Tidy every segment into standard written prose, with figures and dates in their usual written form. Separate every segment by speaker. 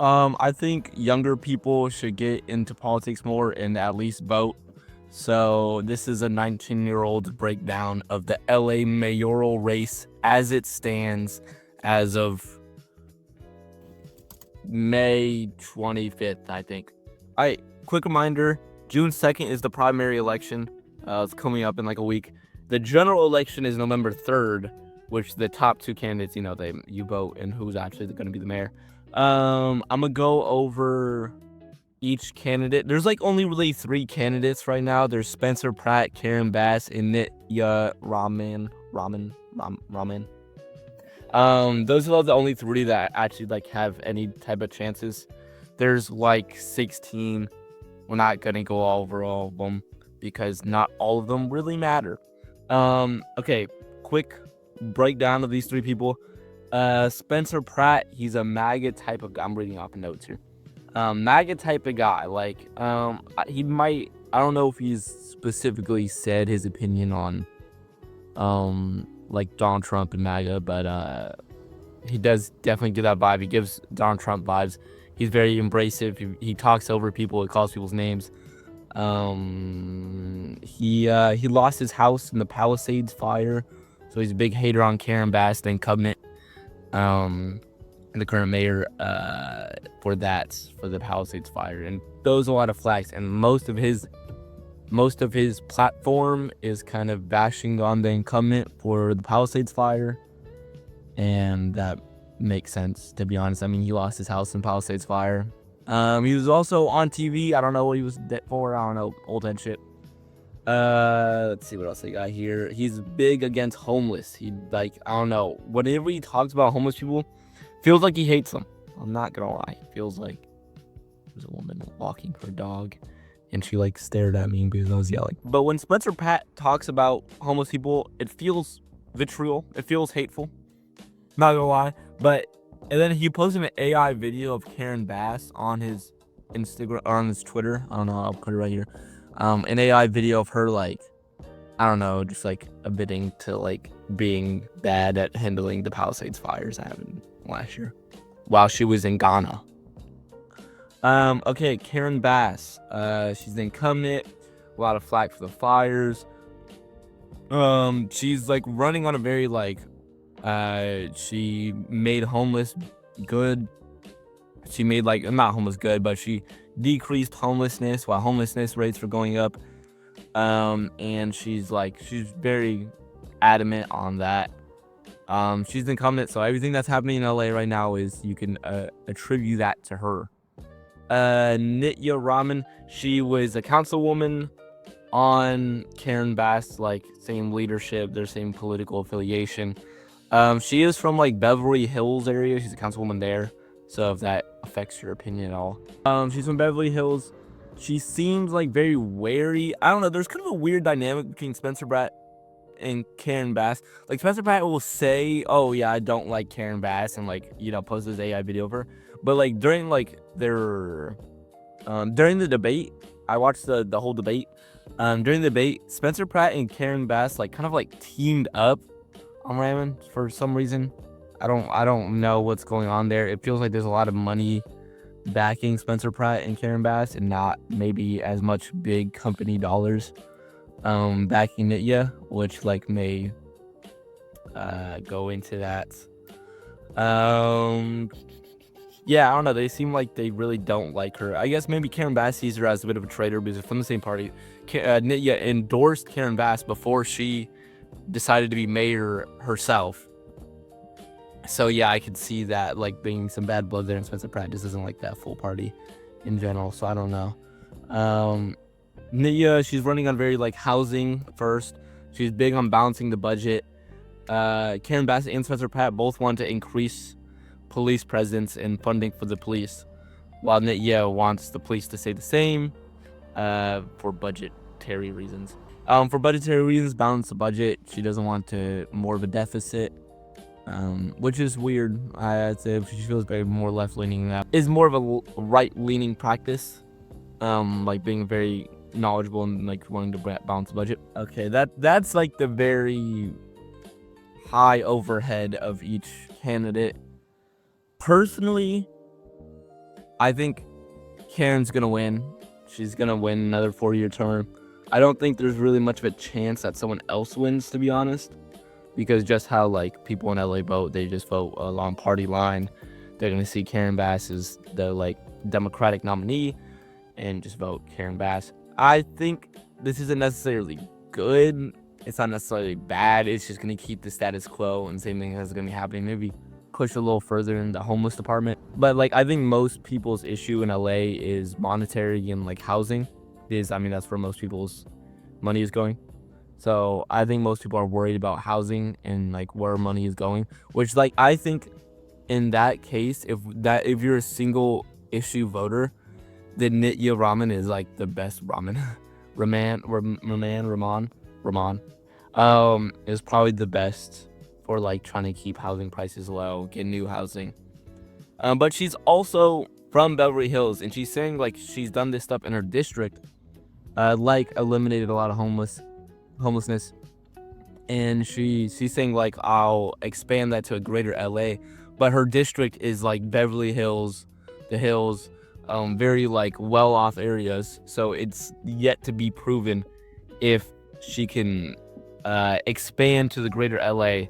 Speaker 1: I think younger people should get into politics more and at least vote. So this is a 19-year-old breakdown of the LA mayoral race as it stands as of May 25th, I think. All right, quick reminder, June 2nd is the primary election. It's coming up in like a week. The general election is November 3rd, which the top two candidates, you vote and who's actually going to be the mayor. I'm going to go over each candidate. There's like only really 3 candidates right now. There's Spencer Pratt, Karen Bass, and Nithya Raman. Those are the only 3 that actually like have any type of chances. There's like 16. We're not gonna go over all of them because not all of them really matter. Okay, quick breakdown of these 3 people. Spencer Pratt, he's a MAGA type of guy. I'm reading off notes here. MAGA type of guy. Like, he might. I don't know if he's specifically said his opinion on, like Donald Trump and MAGA, but he does definitely give that vibe. He gives Donald Trump vibes. He's very embracive. He talks over people. He calls people's names. He lost his house in the Palisades fire, so he's a big hater on Karen Bass, the incumbent, the current mayor, for the Palisades fire, and throws a lot of flags. And most of his platform is kind of bashing on the incumbent for the Palisades fire, and that makes sense, to be honest. I mean, he lost his house in Palisades fire. He was also on TV. I don't know what he was dead for. I don't know, old head shit. Let's see what else I got here. He's big against homeless. I don't know, whenever he talks about homeless people, feels like he hates them. I'm not gonna lie. It feels like there's a woman walking her dog and she like stared at me because I was yelling. But when Spencer Pratt talks about homeless people, it feels vitriol. It feels hateful. Not gonna lie. And then he posted an AI video of Karen Bass on his Instagram or on his Twitter. I don't know. I'll put it right here. An AI video of her, like, I don't know, just like admitting to like being bad at handling the Palisades fires that happened last year while she was in Ghana. Okay, Karen Bass. She's the incumbent. A lot of flack for the fires. She's like running on a very like, she made homeless good. She made like, not homeless good, but she decreased homelessness while homelessness rates were going up. And she's very adamant on that. She's the incumbent, so everything that's happening in LA right now is you can attribute that to her. Nithya Raman, she was a councilwoman on Karen Bass, like same leadership, their same political affiliation. She is from like Beverly Hills area. She's a councilwoman there, so if that affects your opinion at all. She's from Beverly Hills. She seems like very wary. I don't know. There's kind of a weird dynamic between Spencer Pratt and Karen Bass. Like, Spencer Pratt will say, "Oh yeah, I don't like Karen Bass," and like, post this AI video of her. But like during like their during the debate, I watched the whole debate. During the debate, Spencer Pratt and Karen Bass like kind of like teamed up on Raymond for some reason. I don't know what's going on there. It feels like there's a lot of money backing Spencer Pratt and Karen Bass, and not maybe as much big company dollars backing Nithya, which like may go into that. Yeah, I don't know. They seem like they really don't like her. I guess maybe Karen Bass sees her as a bit of a traitor because they're from the same party. Nithya endorsed Karen Bass before she decided to be mayor herself. So yeah, I could see that like being some bad blood there, and Spencer Pratt just doesn't like that full party in general. So I don't know. Nithya, she's running on very like housing first. She's big on balancing the budget. Karen Bass and Spencer Pratt both want to increase police presence and funding for the police, while Nithya wants the police to stay the same for budgetary reasons. For budgetary reasons, balance the budget. She doesn't want to more of a deficit, which is weird. I'd say she feels very more left-leaning. That is more of a right-leaning practice, like being very knowledgeable and like wanting to balance the budget. Okay, that's like the very high overhead of each candidate. Personally, I think Karen's gonna win. She's gonna win another 4-year term. I don't think there's really much of a chance that someone else wins, to be honest, because just how like people in LA vote, they just vote along party line. They're gonna see Karen Bass as the like Democratic nominee and just vote Karen Bass. I think this isn't necessarily good. It's not necessarily bad. It's just gonna keep the status quo, and same thing is gonna be happening. Maybe push a little further in the homeless department. But like I think most people's issue in LA is monetary and like housing. I mean that's where most people's money is going. So I think most people are worried about housing and like where money is going, which like I think in that case, if you're a single issue voter, then Nithya Raman is like the best ramen. Raman is probably the best for like trying to keep housing prices low, get new housing. But she's also from Beverly Hills, and she's saying like she's done this stuff in her district, like eliminated a lot of homelessness, and she's saying like I'll expand that to a greater LA, but her district is like Beverly Hills, the hills, very like well-off areas, so it's yet to be proven if she can expand to the greater LA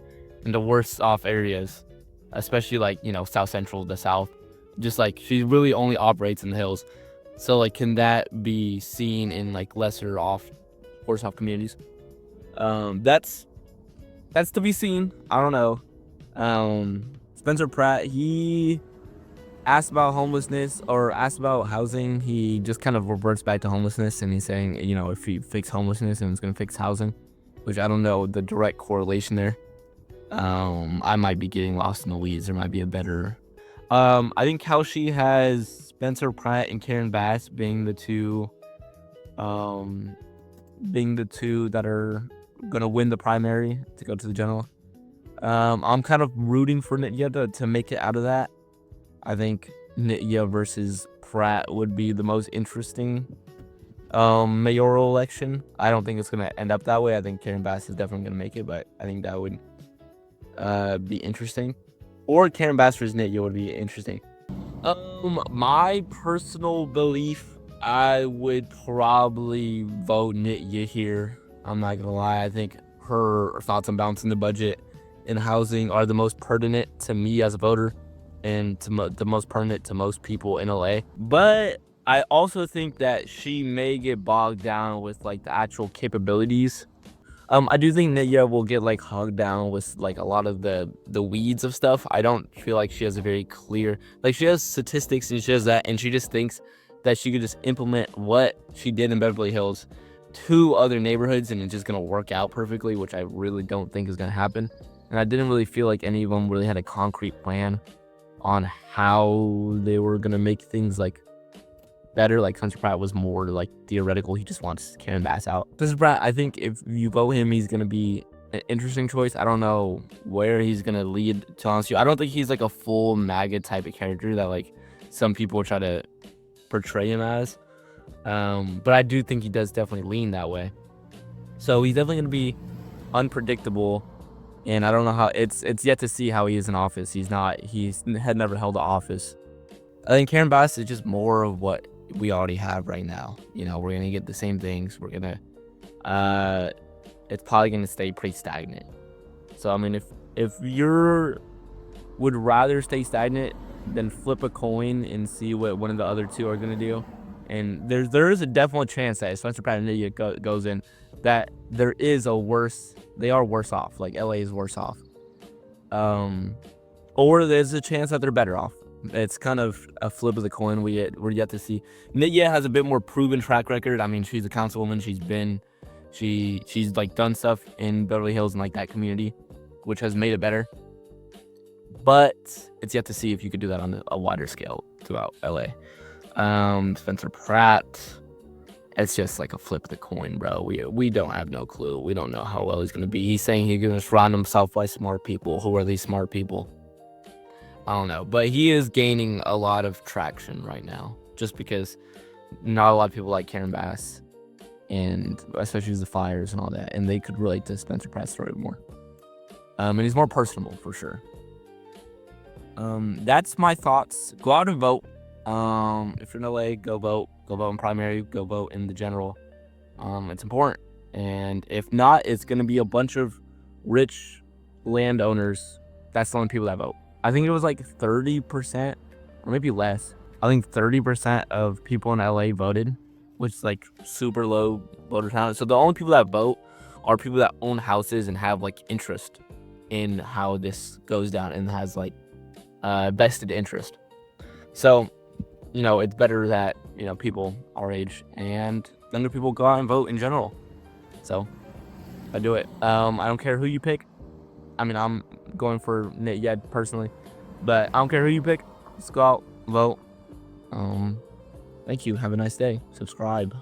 Speaker 1: into worse off areas, especially like South Central, the South. Just like she really only operates in the hills, so like can that be seen in like worse off communities? That's to be seen. I don't know. Spencer Pratt, he asked about homelessness or asked about housing. He just kind of reverts back to homelessness, and he's saying, if you fix homelessness, and it's going to fix housing, which I don't know the direct correlation there. I might be getting lost in the weeds. There might be a better. I think Kalshi has Spencer Pratt and Karen Bass being the two that are gonna win the primary to go to the general. I'm kind of rooting for Nithya to make it out of that. I think Nithya versus Pratt would be the most interesting mayoral election. I don't think it's gonna end up that way. I think Karen Bass is definitely gonna make it, but I think that would be interesting. Or Karen Bass versus Nithya would be interesting. My personal belief, I would probably vote Nithya here. I'm not gonna lie. I think her thoughts on balancing the budget and housing are the most pertinent to me as a voter, and the most pertinent to most people in LA. But I also think that she may get bogged down with like the actual capabilities. I do think Nithya will get like hogged down with like a lot of the weeds of stuff. I don't feel like she has a very clear, like she has statistics and she has that, and she just thinks that she could just implement what she did in Beverly Hills to other neighborhoods and it's just gonna work out perfectly, which I really don't think is gonna happen. And I didn't really feel like any of them really had a concrete plan on how they were gonna make things like better. Like Spencer Pratt was more like theoretical. He just wants Karen Bass out. Spencer Pratt, I think if you vote him, he's gonna be an interesting choice. I don't know where he's gonna lead, to honest you. I don't think he's like a full MAGA type of character that like some people try to portray him as. But I do think he does definitely lean that way. So he's definitely gonna be unpredictable. And I don't know how it's yet to see how he is in office. He's had never held an office. I think Karen Bass is just more of what we already have right now. We're gonna get the same things. We're gonna it's probably gonna stay pretty stagnant. So I mean, if you would rather stay stagnant than flip a coin and see what one of the other two are gonna do, and there is a definite chance that if Spencer Pratt and Nithya goes in, that they are worse off. Like LA is worse off. Or there's a chance that they're better off. It's kind of a flip of the coin. We're yet to see. Nithya has a bit more proven track record. I mean, she's a councilwoman. She's like done stuff in Beverly Hills and like that community, which has made it better. But it's yet to see if you could do that on a wider scale throughout LA. Spencer Pratt, it's just like a flip of the coin, bro. We don't have no clue. We don't know how well he's gonna be. He's saying he's gonna surround himself by smart people. Who are these smart people? I don't know, but he is gaining a lot of traction right now, just because not a lot of people like Karen Bass, and especially the fires and all that, and they could relate to Spencer Pratt's story more. And he's more personable for sure. That's my thoughts. Go out and vote. If you're in LA, go vote. Go vote in primary. Go vote in the general. It's important. And if not, it's gonna be a bunch of rich landowners. That's the only people that vote. I think it was like 30%, or maybe less. I think 30% of people in LA voted, which is like super low voter turnout. So the only people that vote are people that own houses and have like interest in how this goes down and has like vested interest. So, it's better that, people our age and younger people go out and vote in general. So I do it. I don't care who you pick. I mean, I'm going for Nithya personally, but I don't care who you pick. Just go out, vote. Thank you. Have a nice day. Subscribe.